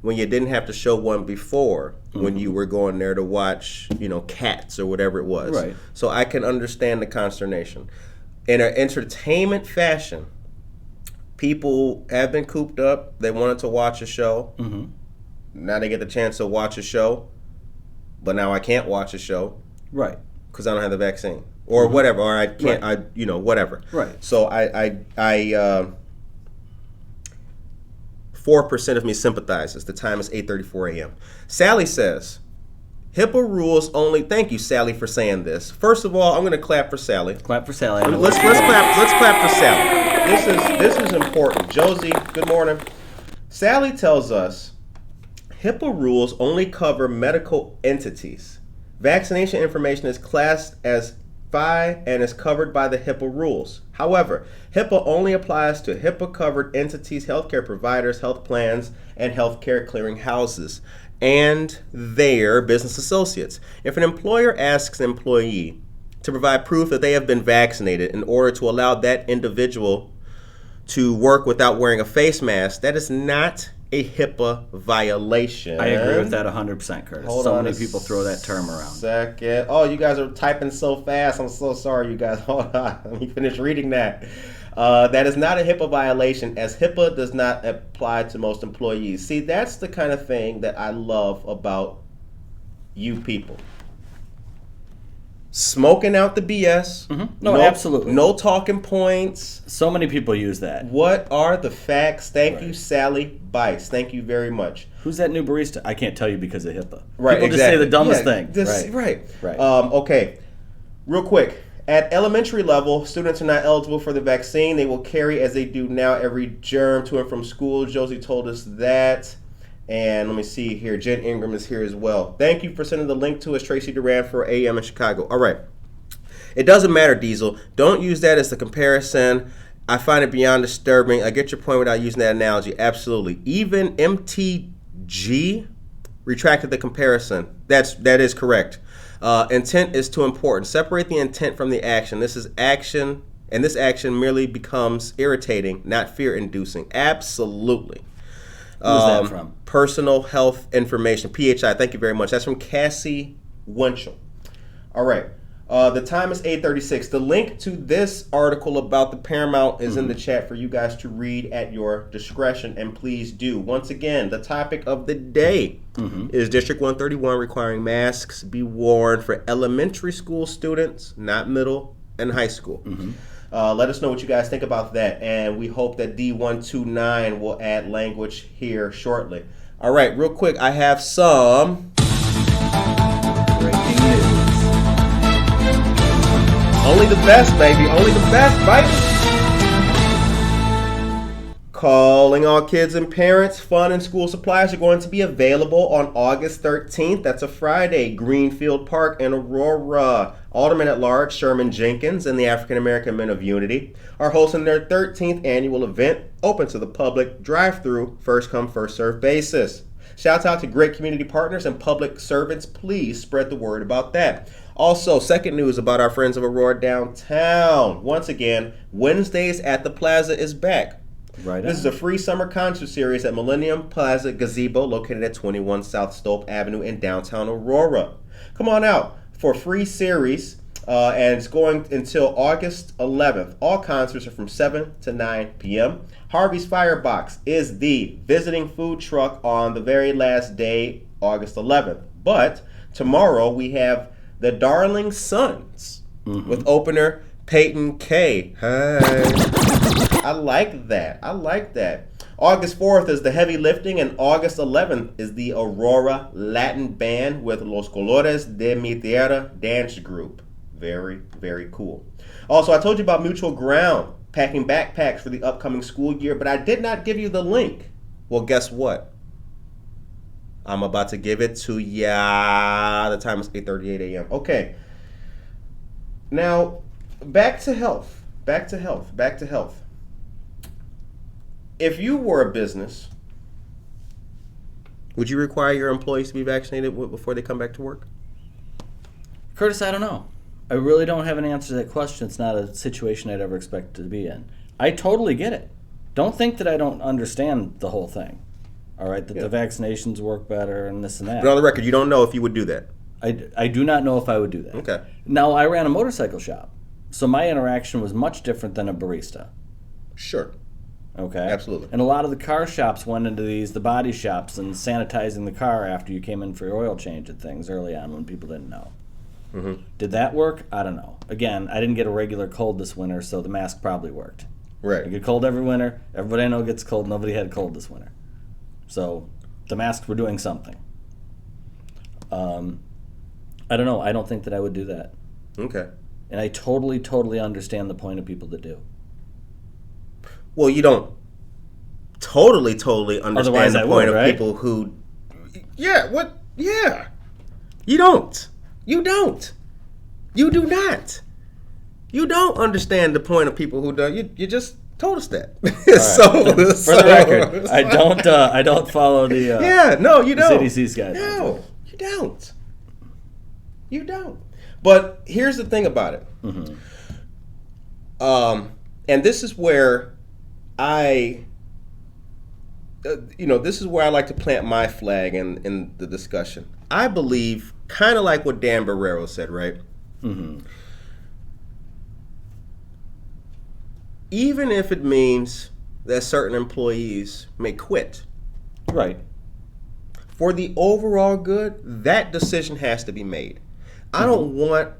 when you didn't have to show one before, when you were going there to watch, Cats or whatever it was. Right. So I can understand the consternation. In an entertainment fashion, people have been cooped up. They wanted to watch a show. Now they get the chance to watch a show, but now I can't watch a show. Right. Because I don't have the vaccine. Or whatever. Or I can't, whatever. Right. So I 4% of me sympathizes. The time is 8:34 a.m. Sally says, HIPAA rules only. Thank you, Sally, for saying this. First of all, I'm going to clap for Sally. Clap for Sally. Let's clap for Sally. This is important. Josie, good morning. Sally tells us HIPAA rules only cover medical entities. Vaccination information is classed as FI and is covered by the HIPAA rules. However, HIPAA only applies to HIPAA-covered entities, healthcare providers, health plans, and healthcare clearinghouses, and their business associates. If an employer asks an employee to provide proof that they have been vaccinated in order to allow that individual to work without wearing a face mask, that is not a HIPAA violation. I agree with that 100%, Curtis. So many people throw that term around. Second. Oh, you guys are typing so fast. I'm so sorry, you guys. Hold on. Let me finish reading that. That is not a HIPAA violation, as HIPAA does not apply to most employees. See, that's the kind of thing that I love about you people. Smoking out the BS. No, absolutely. No talking points. So many people use that. What are the facts? Thank you, Right. Sally Bice. Thank you very much. Who's that new barista? I can't tell you because of HIPAA. Right, People just say the dumbest thing. Right. Right. Okay. Real quick. At elementary level, students are not eligible for the vaccine. They will carry, as they do now, every germ to and from school. Josie told us that. And let me see here. Jen Ingram is here as well. Thank you for sending the link to us, Tracy Duran, for AM in Chicago. All right. It doesn't matter, Diesel. Don't use that as the comparison. I find it beyond disturbing. I get your point without using that analogy. Absolutely. Even MTG retracted the comparison. That is correct. Intent is too important. Separate the intent from the action. This is action, and this action merely becomes irritating, not fear-inducing. Absolutely. Who's that from? Personal health information. PHI, thank you very much. That's from Cassie Winchell. All right. The time is 8:36. The link to this article about the Paramount is in the chat for you guys to read at your discretion, and please do. Once again, the topic of the day is District 131 requiring masks be worn for elementary school students, not middle and high school. Let us know what you guys think about that, and we hope that D129 will add language here shortly. All right, real quick, I have some breaking news. Only the best, baby. Only the best, baby. Calling all kids and parents. Fun and school supplies are going to be available on August 13th. That's a Friday. Greenfield Park in Aurora. Alderman at Large Sherman Jenkins and the African American Men of Unity are hosting their 13th annual event, open to the public, drive-through, first-come, first-served basis. Shouts out to great community partners and public servants. Please spread the word about that. Also, second news about our friends of Aurora Downtown. Once again, Wednesdays at the Plaza is back. Right. This is a free summer concert series at Millennium Plaza gazebo located at 21 South Stolp Avenue in downtown Aurora. Come on out for a free series, and it's going until August 11th. All concerts are from 7 to 9 p.m. Harvey's Firebox is the visiting food truck on the very last day, August 11th. But tomorrow we have the Darling Sons with opener Payton K. Hi. I like that. August 4th is the Heavy Lifting, and August 11th is the Aurora Latin Band with Los Colores de Mi Tierra Dance Group. Very, very cool. Also, I told you about Mutual Ground packing backpacks for the upcoming school year, but I did not give you the link. Well, guess what? I'm about to give it to ya. The time is 8:38 a.m. Okay. Now, back to health. If you were a business, would you require your employees to be vaccinated before they come back to work? Curtis, I don't know. I really don't have an answer to that question. It's not a situation I'd ever expect to be in. I totally get it. Don't think that I don't understand the whole thing. All right, that the vaccinations work better and this and that. But on the record, you don't know if you would do that. I do not know if I would do that. Okay. Now, I ran a motorcycle shop, so my interaction was much different than a barista. Sure. Okay. Absolutely. And a lot of the car shops went into the body shops and sanitizing the car after you came in for your oil change and things early on when people didn't know. Did that work? I don't know. Again, I didn't get a regular cold this winter, so the mask probably worked. Right. I get cold every winter. Everybody I know gets cold. Nobody had cold this winter. So the masks were doing something. I don't know. I don't think that I would do that. Okay. And I totally understand the point of people that do. Well, you don't totally understand Otherwise the I point would, of right? people who... Yeah, what? Yeah. You don't. You don't. You do not. You don't understand the point of people who do. You just told us that. Right. For the record, I don't follow the yeah, no, you don't. CDC's guidelines. No, you don't. You don't. But here's the thing about it. And this is where this is where I like to plant my flag in the discussion. I believe, kind of like what Dan Barrero said, right? Even if it means that certain employees may quit. Right. For the overall good, that decision has to be made. I don't want,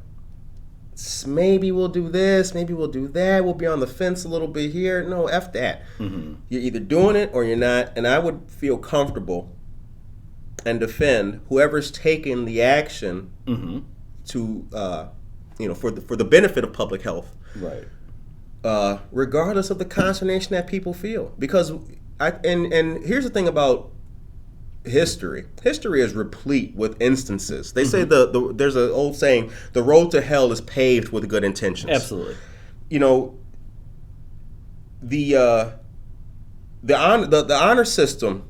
maybe we'll do this, maybe we'll do that, we'll be on the fence a little bit here. No, F that. You're either doing it or you're not, and I would feel comfortable and defend whoever's taking the action to, for the benefit of public health. Right. Regardless of the consternation that people feel. Because, and here's the thing about history. History is replete with instances. They say there's an old saying, the road to hell is paved with good intentions. Absolutely. You know, the honor system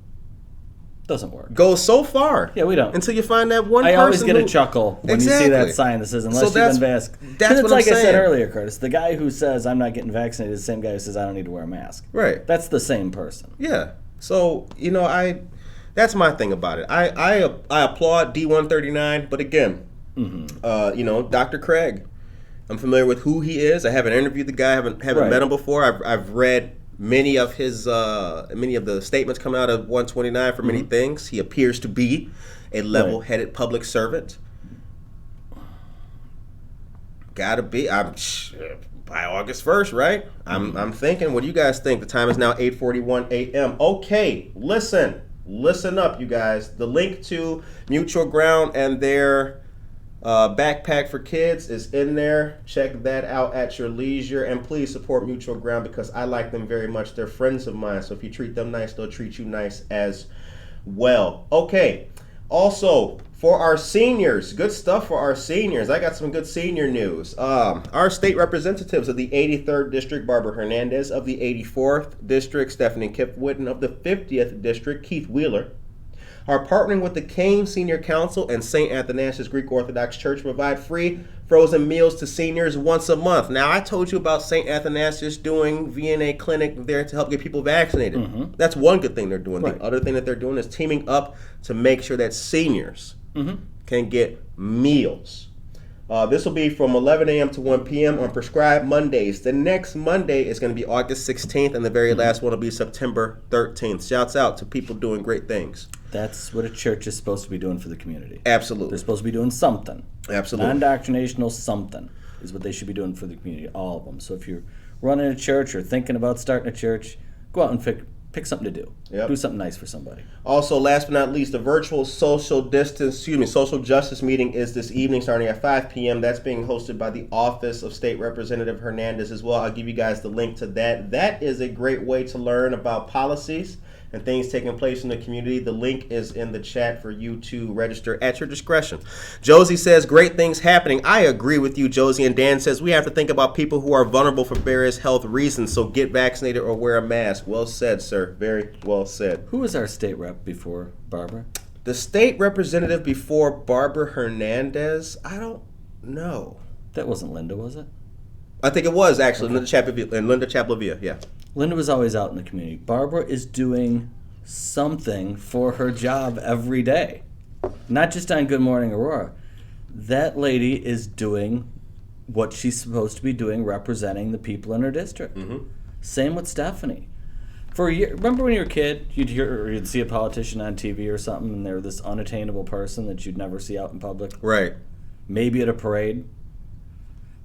doesn't work. Goes so far. Yeah, we don't. Until you find that one person. I always get a chuckle when you see that sign that says, unless you've been vaccinated. That's what like I'm I said saying. earlier, Curtis, the guy who says, I'm not getting vaccinated is the same guy who says, I don't need to wear a mask. Right. That's the same person. Yeah. So, that's my thing about it. I applaud D139, but again, Dr. Craig. I'm familiar with who he is. I haven't interviewed the guy. I haven't met him before. I've read many of the statements coming out of 129 for many things. He appears to be a level-headed public servant. Gotta be. By August 1st, right? I'm thinking. What do you guys think? The time is now 8:41 a.m. Okay, listen up, you guys. The link to Mutual Ground and their backpack for kids is in there. Check that out at your leisure, and please support Mutual Ground because I like them very much. They're friends of mine, so if you treat them nice, they'll treat you nice as well. Okay. Also, for our seniors, good stuff for our seniors. I got some good senior news. Our state representatives of the 83rd District, Barbara Hernandez, of the 84th District, Stephanie Kipwitten, of the 50th District, Keith Wheeler, are partnering with the Kane Senior Council and St. Athanasius Greek Orthodox Church to provide free frozen meals to seniors once a month. Now, I told you about St. Athanasius doing VNA clinic there to help get people vaccinated. That's one good thing they're doing. The other thing that they're doing is teaming up to make sure that seniors can get meals. This will be from 11 a.m. to 1 p.m. on prescribed Mondays. The next Monday is going to be August 16th, and the very last one will be September 13th. Shouts out to people doing great things. That's what a church is supposed to be doing for the community. Absolutely. They're supposed to be doing something. Absolutely. Non-doctrinational something is what they should be doing for the community, all of them. So if you're running a church or thinking about starting a church, go out and pick something to do. Yep. Do something nice for somebody. Also, last but not least, the virtual social justice meeting is this evening starting at 5 p.m. That's being hosted by the Office of State Representative Hernandez as well. I'll give you guys the link to that. That is a great way to learn about policies and things taking place in the community. The link is in the chat for you to register at your discretion. Josie says, great things happening. I agree with you, Josie. And Dan says, we have to think about people who are vulnerable for various health reasons, so get vaccinated or wear a mask. Well said, sir. Very well said. Who was our state rep before Barbara? The state representative before Barbara Hernandez? I don't know. That wasn't Linda, was it? I think it was, actually. Linda Chaplavia, yeah. Linda was always out in the community. Barbara is doing something for her job every day. Not just on Good Morning Aurora. That lady is doing what she's supposed to be doing, representing the people in her district. Same with Stephanie. For a year, remember when you were a kid, you'd see a politician on TV or something, and they're this unattainable person that you'd never see out in public? Right. Maybe at a parade.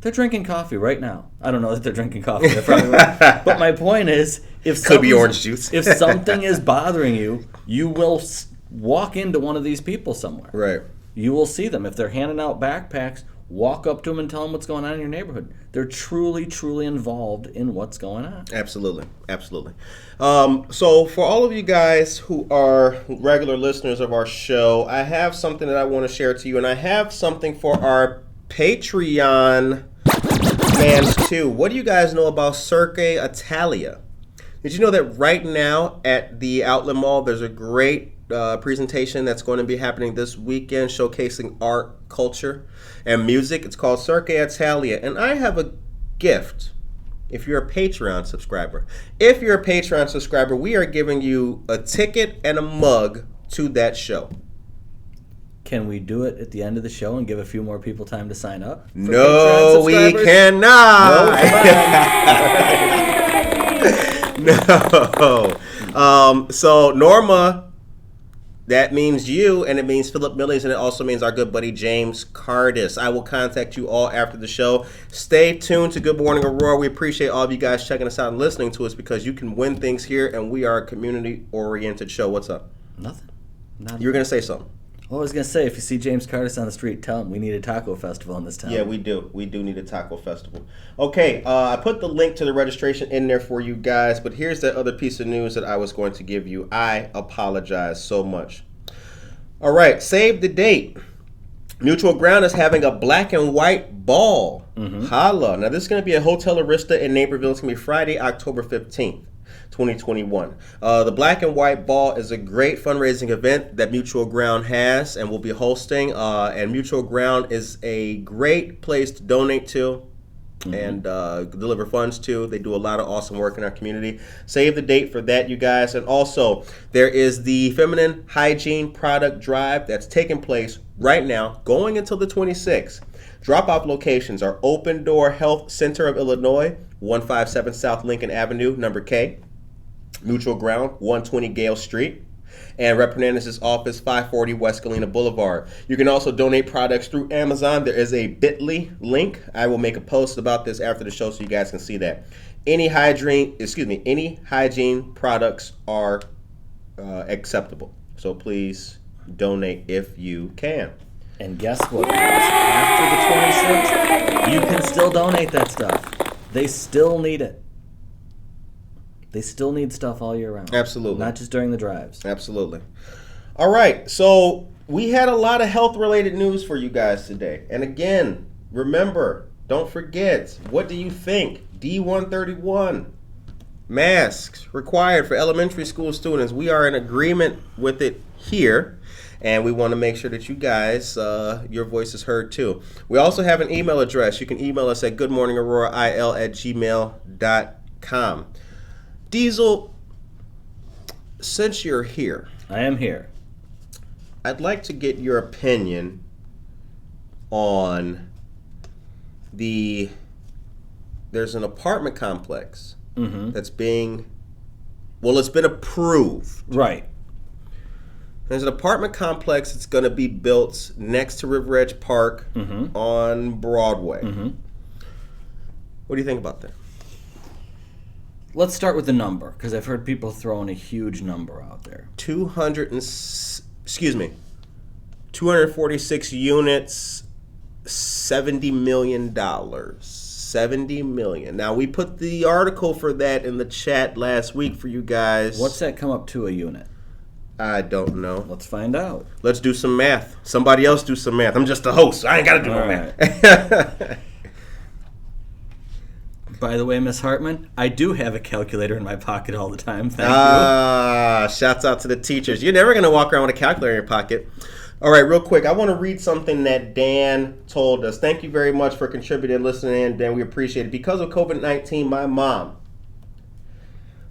They're drinking coffee right now. I don't know that they're drinking coffee. They're probably but my point is, could be orange juice. If something is bothering you, you will walk into one of these people somewhere. Right. You will see them. If they're handing out backpacks, walk up to them and tell them what's going on in your neighborhood. They're truly, truly involved in what's going on. Absolutely. Absolutely. So for all of you guys who are regular listeners of our show, I have something that I want to share to you, and I have something for our Patreon fans too. What do you guys know about Cirque Italia? Did you know that right now at the Outlet Mall there's a great presentation that's going to be happening this weekend showcasing art, culture, and music? It's called Cirque Italia, and I have a gift if you're a Patreon subscriber. If you're a Patreon subscriber, we are giving you a ticket and a mug to that show. Can we do it at the end of the show and give a few more people time to sign up? No, we cannot. No. So Norma, that means you, and it means Philip Millies, and it also means our good buddy James Cardis. I will contact you all after the show. Stay tuned to Good Morning Aurora. We appreciate all of you guys checking us out and listening to us because you can win things here, and we are a community-oriented show. What's up? Nothing. You were going to say something. Well, I was going to say, if you see James Cardis on the street, tell him we need a taco festival in this town. Yeah, we do. We do need a taco festival. Okay, I put the link to the registration in there for you guys, but here's that other piece of news that I was going to give you. I apologize so much. All right, save the date. Mutual Ground is having a black and white ball. Holla. Now, this is going to be at Hotel Arista in Naperville. It's going to be Friday, October 15th. 2021. The Black and White Ball is a great fundraising event that Mutual Ground has and will be hosting. And Mutual Ground is a great place to donate to and deliver funds to. They do a lot of awesome work in our community. Save the date for that, you guys. And also, there is the Feminine Hygiene Product Drive that's taking place right now, going until the 26th. Drop-off locations are Open Door Health Center of Illinois, 157 South Lincoln Avenue, number K. Mutual Ground, 120 Gale Street. And Rep. Hernandez's office, 540 West Galena Boulevard. You can also donate products through Amazon. There is a bit.ly link. I will make a post about this after the show so you guys can see that. Any hygiene products are acceptable. So please donate if you can. And guess what, guys? After the 26th, you can still donate that stuff. They still need it. They still need stuff all year round. Absolutely. Not just during the drives. Absolutely. All right. So we had a lot of health-related news for you guys today. And again, remember, don't forget, what do you think? D131, masks required for elementary school students. We are in agreement with it here. And we want to make sure that you guys, your voice is heard too. We also have an email address. You can email us at goodmorningaurora@gmail.com. Diesel, since you're here, I am here. I'd like to get your opinion on there's an apartment complex that's it's been approved. Right. There's an apartment complex that's going to be built next to River Edge Park on Broadway. What do you think about that? Let's start with the number, because I've heard people throwing a huge number out there. 246 units, $70 million. $70 million. Now, we put the article for that in the chat last week for you guys. What's that come up to a unit? I don't know. Let's find out. Let's do some math. Somebody else do some math. I'm just the host. I ain't got to do no math. By the way, Miss Hartman, I do have a calculator in my pocket all the time. Thank you. Shouts out to the teachers. You're never going to walk around with a calculator in your pocket. All right, real quick, I want to read something that Dan told us. Thank you very much for contributing, listening in, Dan. We appreciate it. Because of COVID-19, my mom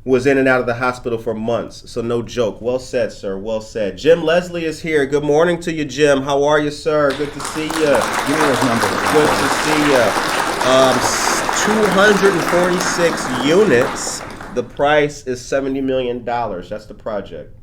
was in and out of the hospital for months. So no joke. Well said, sir. Well said. Jim Leslie is here. Good morning to you, Jim. How are you, sir? Good to see you. Give me those numbers. Good to see you. 246 units. The price is $70 million. That's the project.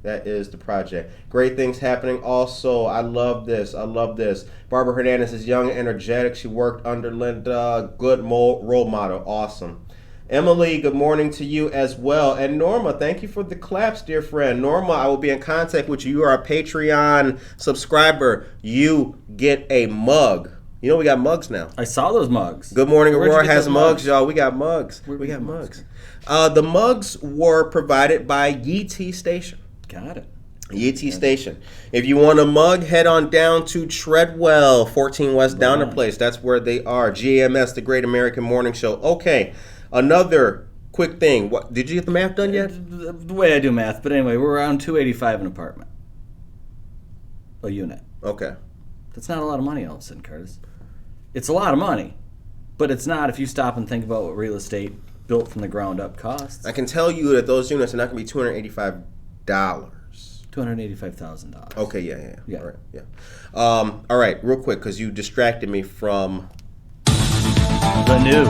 That is the project. Great things happening. Also, I love this. Barbara Hernandez is young and energetic. She worked under Linda. Good role model. Awesome. Emily, good morning to you as well. And Norma, thank you for the claps, dear friend. Norma, I will be in contact with you. You are a Patreon subscriber. You get a mug. You know we got mugs now. I saw those mugs. Good Morning Aurora has mugs, y'all. We got mugs. We got mugs. The mugs were provided by Yee Station. Got it. Yee Station. If you want a mug, head on down to Treadwell, 14 West Downer Place. That's where they are. GAMS, the Great American Morning Show. Okay, another quick thing. What did you get the math done yet? The way I do math, but anyway, we're around $285 an apartment. A unit. Okay. That's not a lot of money, all of a sudden, Curtis. It's a lot of money, but it's not if you stop and think about what real estate built from the ground up costs. I can tell you that those units are not going to be $285. $285,000. Okay, yeah. All right, yeah. All right, real quick, because you distracted me from the news.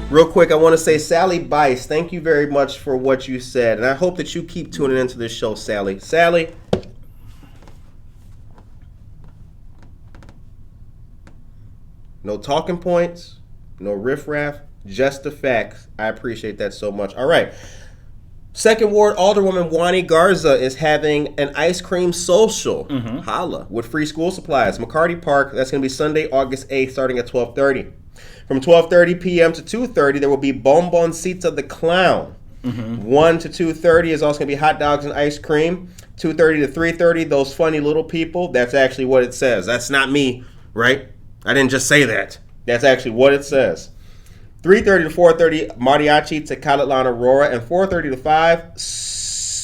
Real quick, I want to say, Sally Bice, thank you very much for what you said. And I hope that you keep tuning into this show, Sally. Sally. No talking points, no riffraff, just the facts. I appreciate that so much. All right. Second Ward Alderwoman Wani Garza is having an ice cream social. Holla. With free school supplies. McCarty Park, that's going to be Sunday, August 8th, starting at 12:30. From 12:30 p.m. to 2:30, there will be Bomboncita the Clown. 1 to 2:30 is also going to be hot dogs and ice cream. 2:30 to 3:30, those funny little people. That's actually what it says. That's not me, right? I didn't just say that. That's actually what it says. 3:30 to 4:30, Mariachi to Calatlán Aurora. And 4:30 to 5,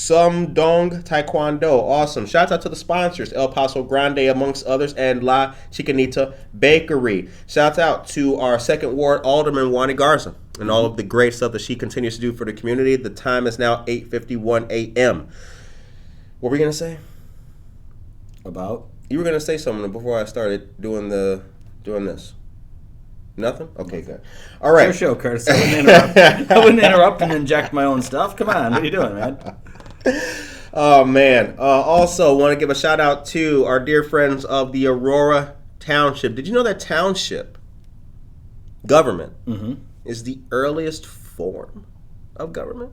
Sumdong Taekwondo. Awesome. Shouts out to the sponsors, El Paso Grande amongst others, and La Chicanita Bakery. Shouts out to our 2nd Ward Alderman, Wani Garza, and all of the great stuff that she continues to do for the community. The time is now 8:51 a.m. What were you going to say? About? You were going to say something before I started doing this. Nothing? Okay, good. All right. Your show, Curtis. I wouldn't interrupt. I wouldn't interrupt and inject my own stuff. Come on. What are you doing, man? Oh, man. Also, want to give a shout out to our dear friends of the Aurora Township. Did you know that township government is the earliest form of government?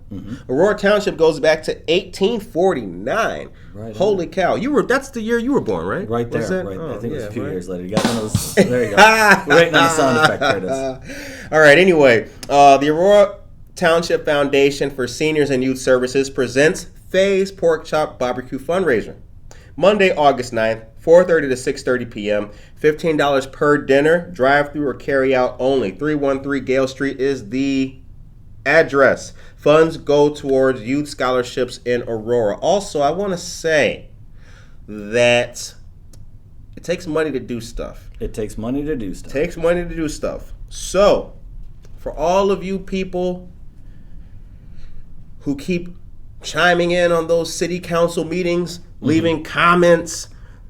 Aurora Township goes back to 1849. Right. Holy cow. That's the year you were born, right? Right there. Was that? Right. Oh, I think it was a few right. years later. You got one of those. There you go. We're waiting on the sound effect, Curtis. All right, anyway, the Aurora Township Foundation for Seniors and Youth Services presents Faye's Pork Chop Barbecue Fundraiser. Monday, August 9th, 4:30 to 6:30 p.m. $15 per dinner, drive-through or carry-out only. 313 Gale Street is the address. Funds go towards youth scholarships in Aurora. Also, I want to say that it takes money to do stuff. It takes money to do stuff. So, for all of you people who keep chiming in on those city council meetings, leaving comments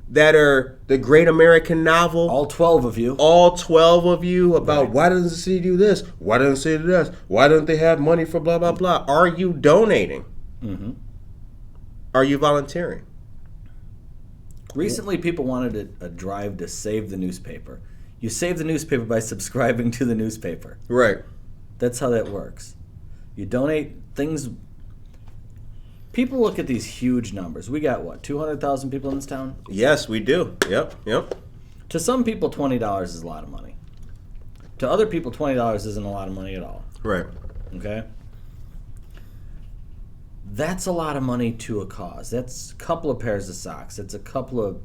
that are the great American novel. All 12 of you. All 12 of you about Right. why doesn't the city do this? Why doesn't the city do this? Why don't they have money for blah, blah, blah? Are you donating? Are you volunteering? Recently, people wanted a drive to save the newspaper. You save the newspaper by subscribing to the newspaper. Right. That's how that works. You donate things. People look at these huge numbers. We got, what, 200,000 people in this town? Yes, we do. Yep. To some people, $20 is a lot of money. To other people, $20 isn't a lot of money at all. Right. Okay? That's a lot of money to a cause. That's a couple of pairs of socks. That's a couple of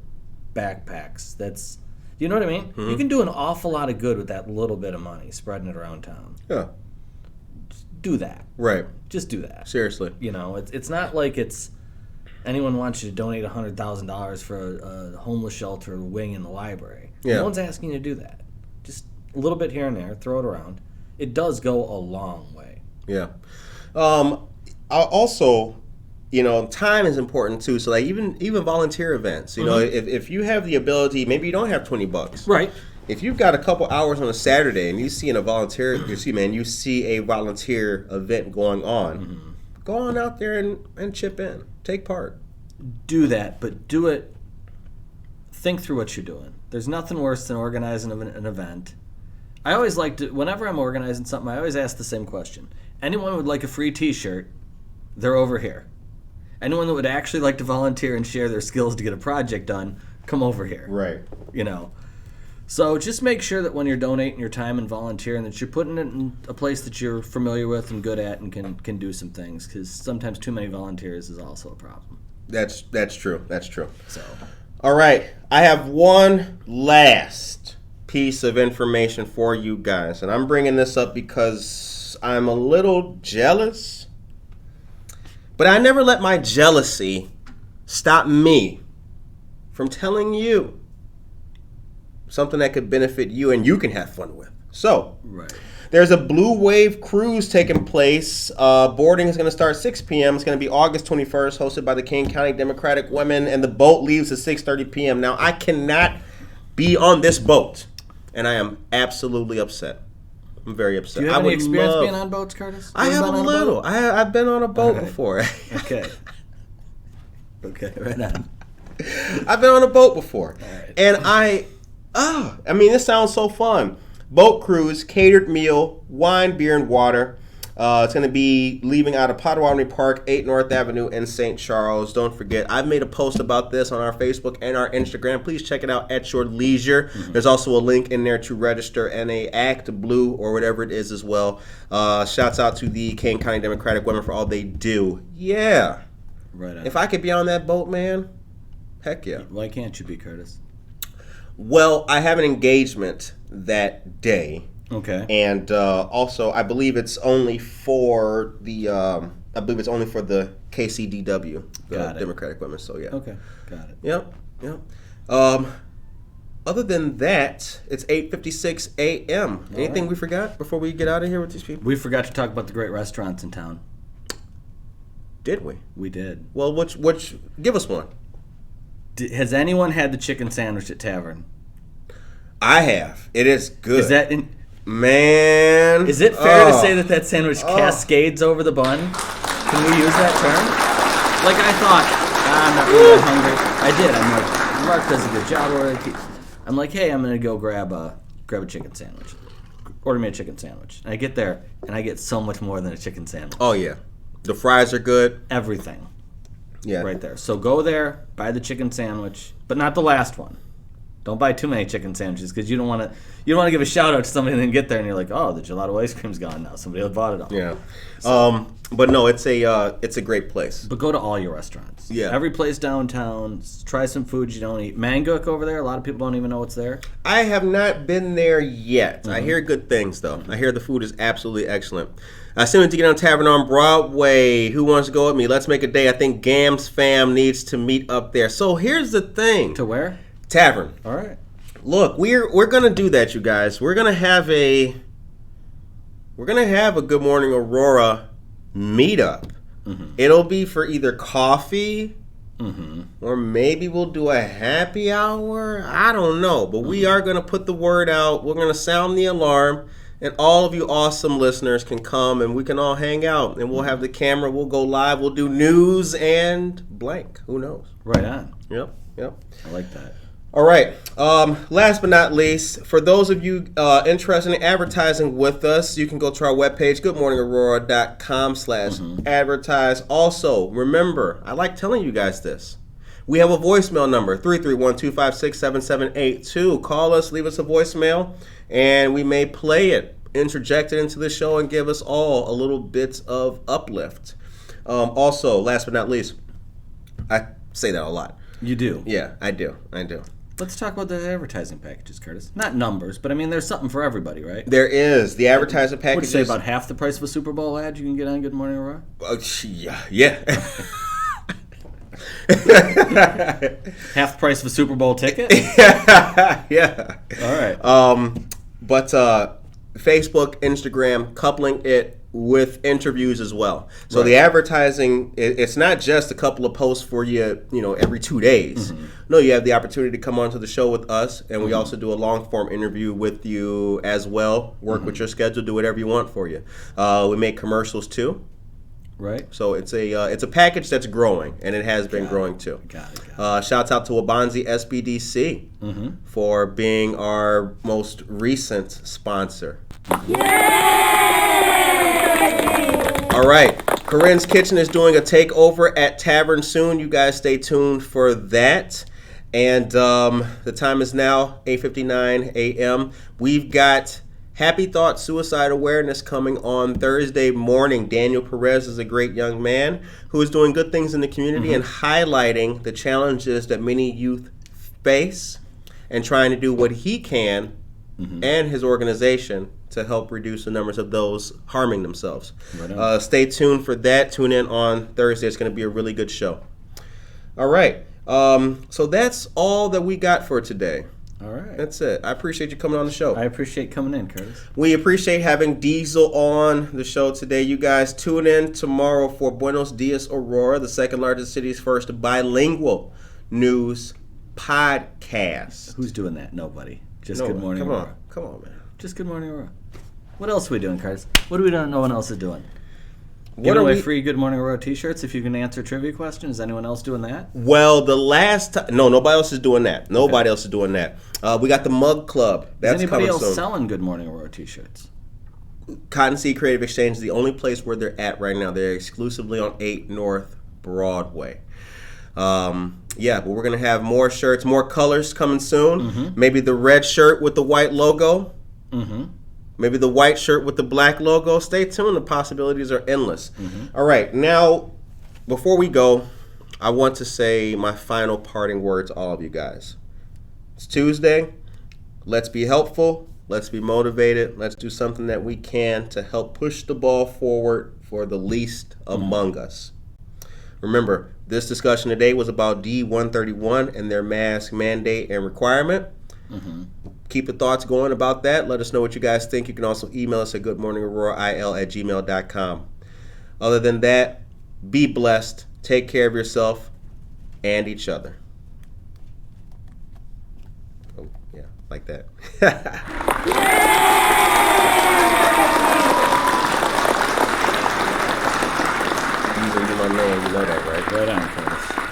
backpacks. That's, you know what I mean? You can do an awful lot of good with that little bit of money, spreading it around town. Yeah. Do that. Right. Just do that. Seriously. You know, it's not like it's anyone wants you to donate $100,000 for a homeless shelter wing in the library. Yeah. No one's asking you to do that. Just a little bit here and there, throw it around. It does go a long way. Yeah. Also, you know, time is important too. So like even volunteer events, you know, if you have the ability, maybe you don't have $20. Right. If you've got a couple hours on a Saturday and you see a volunteer event going on, go on out there and chip in, take part. Do that, but do it. Think through what you're doing. There's nothing worse than organizing an event. I always like to, whenever I'm organizing something, I always ask the same question. Anyone who would like a free T-shirt, they're over here. Anyone that would actually like to volunteer and share their skills to get a project done, come over here. Right. You know. So just make sure that when you're donating your time and volunteering that you're putting it in a place that you're familiar with and good at and can do some things, because sometimes too many volunteers is also a problem. That's true. That's true. So, all right. I have one last piece of information for you guys, and I'm bringing this up because I'm a little jealous, but I never let my jealousy stop me from telling you something that could benefit you and you can have fun with. So, right. There's a Blue Wave cruise taking place. Boarding is going to start 6 p.m. It's going to be August 21st, hosted by the King County Democratic Women, and the boat leaves at 6:30 p.m. Now, I cannot be on this boat, and I am absolutely upset. I'm very upset. Do you have any experience being on boats, Curtis? I have a little. I've been on a boat before. Okay. Okay, right on. I've been on a boat before. Right. And I mean, this sounds so fun. Boat cruise, catered meal, wine, beer, and water. It's going to be leaving out of Potawatomi Park, 8 North Avenue in St. Charles. Don't forget, I've made a post about this on our Facebook and our Instagram. Please check it out at your leisure. There's also a link in there to register and a Act Blue or whatever it is as well. Shouts out to the King County Democratic Women for all they do. Yeah. Right on. If I could be on that boat, man, heck yeah. Why can't you be, Curtis? Well, I have an engagement that day. Okay. And also, I believe it's only for the I believe it's only for the KCDW, the Got it. Democratic Women. So yeah. Okay, got it. Yep. Other than that, it's 8:56 a.m. Anything we forgot before we get out of here with these people? We forgot to talk about the great restaurants in town. Did we? We did. Well, which give us one. Has anyone had the chicken sandwich at Tavern? I have. It is good. Is that man? Is it fair to say that sandwich cascades over the bun? Can we use that term? Like I thought, I'm not really that hungry. I did. I'm like, Mark does a good job already. I'm like, hey, I'm gonna go grab a chicken sandwich. Order me a chicken sandwich. And I get there and I get so much more than a chicken sandwich. Oh yeah, the fries are good. Everything. Yeah. Right there. So go there, buy the chicken sandwich, but not the last one. Don't buy too many chicken sandwiches because you don't want to give a shout out to somebody and then get there and you're like, oh, the gelato ice cream's gone now. Somebody else bought it all. Yeah. So, but no, it's a great place. But go to all your restaurants. Yeah. Every place downtown. Try some food you don't eat. Mangook over there. A lot of people don't even know what's there. I have not been there yet. I hear good things though. I hear the food is absolutely excellent. I still need to get on Tavern on Broadway. Who wants to go with me? Let's make a day. I think Gams fam needs to meet up there. So here's the thing. To where? Tavern. All right. Look, we're gonna do that, you guys. We're gonna have a Good Morning Aurora meetup. It'll be for either coffee or maybe we'll do a happy hour. I don't know, but we are gonna put the word out. We're gonna sound the alarm, and all of you awesome listeners can come and we can all hang out. And we'll have the camera. We'll go live. We'll do news and blank. Who knows? Right on. Yep. I like that. All right. Last but not least, for those of you interested in advertising with us, you can go to our webpage, goodmorningaurora.com/advertise. Also, remember, I like telling you guys this. We have a voicemail number, 331-256-7782. Call us, leave us a voicemail, and we may play it, interject it into the show, and give us all a little bit of uplift. Also, last but not least, I say that a lot. You do? Yeah, I do. Let's talk about the advertising packages, Curtis. Not numbers, but I mean, there's something for everybody, right? There is. The advertising packages. Would you say about half the price of a Super Bowl ad you can get on Good Morning Aurora? Yeah. Half the price of a Super Bowl ticket? Yeah. All right. But Facebook, Instagram, coupling it with interviews as well. So the advertising, it's not just a couple of posts for you, every 2 days. No, you have the opportunity to come onto the show with us, and we also do a long-form interview with you as well. Work with your schedule, do whatever you want for you. We make commercials too. Right. So it's a package that's growing, and it has been growing too. Got it. Shouts out to Wabanzi SBDC for being our most recent sponsor. All right, Corinne's Kitchen is doing a takeover at Tavern soon. You guys stay tuned for that. And the time is now 8:59 a.m. We've got Happy Thought Suicide Awareness coming on Thursday morning. Daniel Perez is a great young man who is doing good things in the community and highlighting the challenges that many youth face and trying to do what he can and his organization to help reduce the numbers of those harming themselves. Right. Stay tuned for that. Tune in on Thursday. It's going to be a really good show. All right. So that's all that we got for today. All right. That's it. I appreciate you coming on the show. I appreciate coming in, Curtis. We appreciate having Diesel on the show today. You guys tune in tomorrow for Buenos Dias Aurora, the second largest city's first bilingual news podcast. Who's doing that? Nobody. Just Good Morning Aurora. Come on, man. Just Good Morning Aurora. What else are we doing, Curtis? What do we know no one else is doing? Giving away free Good Morning Aurora t-shirts if you can answer trivia questions. Is anyone else doing that? Well, the last time... No, nobody else is doing that. Nobody else is doing that. We got the Mug Club. That's is anybody coming else soon. selling Good Morning Aurora t-shirts? Cottonseed Creative Exchange is the only place where they're at right now. They're exclusively on 8 North Broadway. But we're going to have more shirts, more colors coming soon. Maybe the red shirt with the white logo. Maybe the white shirt with the black logo. Stay tuned. The possibilities are endless. All right. Now, before we go, I want to say my final parting words to all of you guys. It's Tuesday. Let's be helpful. Let's be motivated. Let's do something that we can to help push the ball forward for the least among us. Remember, this discussion today was about D131 and their mask mandate and requirement. Keep the thoughts going about that. Let us know what you guys think. You can also email us at goodmorningaurora@gmail.com. Other than that, be blessed. Take care of yourself and each other. Oh, yeah, like that. You my man, you know that, right? Right on, Curtis.